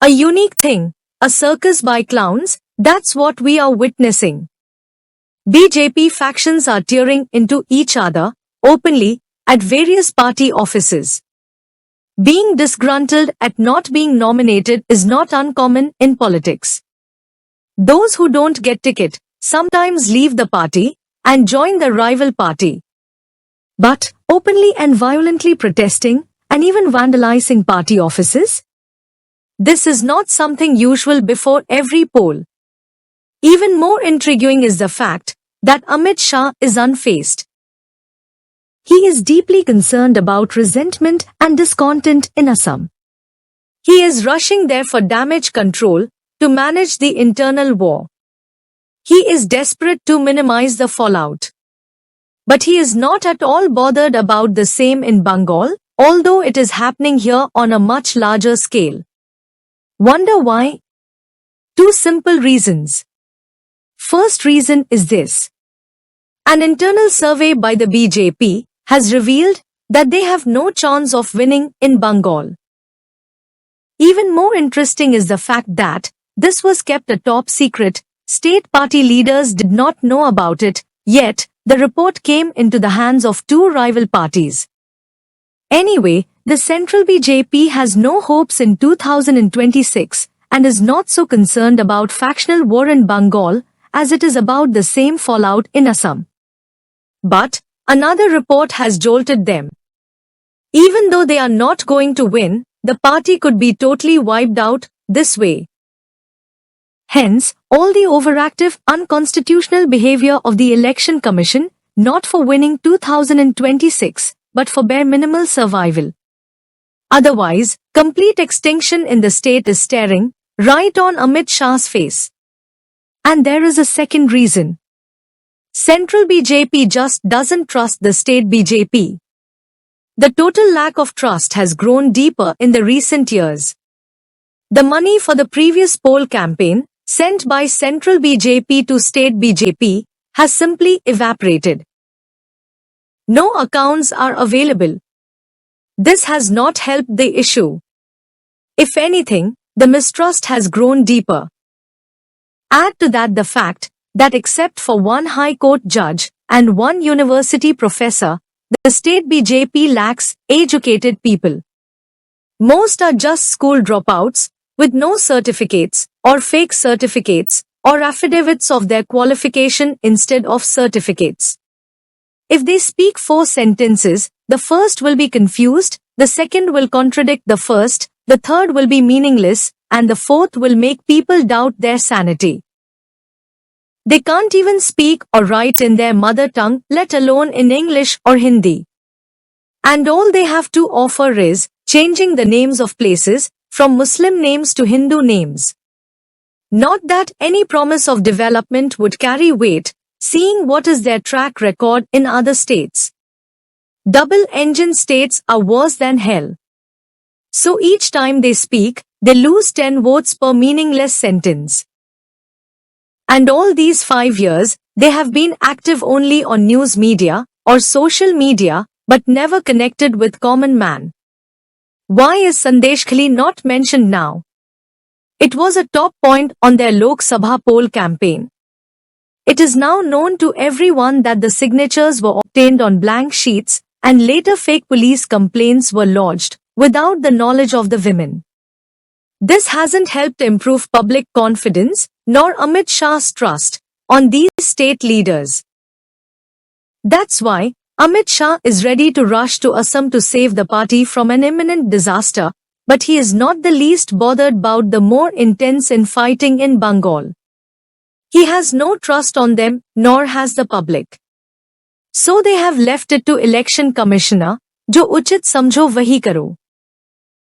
A unique thing, a circus by clowns, that's what we are witnessing. BJP factions are tearing into each other, openly, at various party offices. Being disgruntled at not being nominated is not uncommon in politics. Those who don't get ticket sometimes leave the party and join the rival party. But openly and violently protesting and even vandalizing party offices? This is not something usual before every poll. Even more intriguing is the fact that Amit Shah is unfazed. He is deeply concerned about resentment and discontent in Assam. He is rushing there for damage control to manage the internal war. He is desperate to minimize the fallout. But he is not at all bothered about the same in Bengal, although it is happening here on a much larger scale. Wonder why? Two simple reasons. First reason is this. An internal survey by the BJP has revealed that they have no chance of winning in Bengal. Even more interesting is the fact that this was kept a top secret. State party leaders did not know about it, yet the report came into the hands of two rival parties. Anyway, the central BJP has no hopes in 2026 and is not so concerned about factional war in Bengal as it is about the same fallout in Assam. But another report has jolted them. Even though they are not going to win, the party could be totally wiped out this way. Hence, all the overactive, unconstitutional behavior of the Election Commission, not for winning 2026, but for bare minimal survival. Otherwise, complete extinction in the state is staring right on Amit Shah's face. And there is a second reason. Central BJP just doesn't trust the state BJP. The total lack of trust has grown deeper in the recent years. The money for the previous poll campaign, sent by central BJP to state BJP, has simply evaporated. No accounts are available. This has not helped the issue. If anything, the mistrust has grown deeper. Add to that the fact that except for one High Court judge and one university professor, the state BJP lacks educated people. Most are just school dropouts with no certificates or fake certificates or affidavits of their qualification instead of certificates. If they speak 4 sentences, the first will be confused, the second will contradict the first, the third will be meaningless, and the fourth will make people doubt their sanity. They can't even speak or write in their mother tongue, let alone in English or Hindi. And all they have to offer is changing the names of places from Muslim names to Hindu names. Not that any promise of development would carry weight, seeing what is their track record in other states. Double-engine states are worse than hell. So each time they speak, they lose 10 votes per meaningless sentence. And all these 5 years, they have been active only on news media or social media, but never connected with common man. Why is Sandesh Khali not mentioned now? It was a top point on their Lok Sabha poll campaign. It is now known to everyone that the signatures were obtained on blank sheets and later fake police complaints were lodged without the knowledge of the women. This hasn't helped improve public confidence nor Amit Shah's trust on these state leaders. That's why Amit Shah is ready to rush to Assam to save the party from an imminent disaster, but he is not the least bothered about the more intense infighting in Bengal. He has no trust on them, nor has the public. So they have left it to Election Commissioner, jo uchit samjho wahi karo.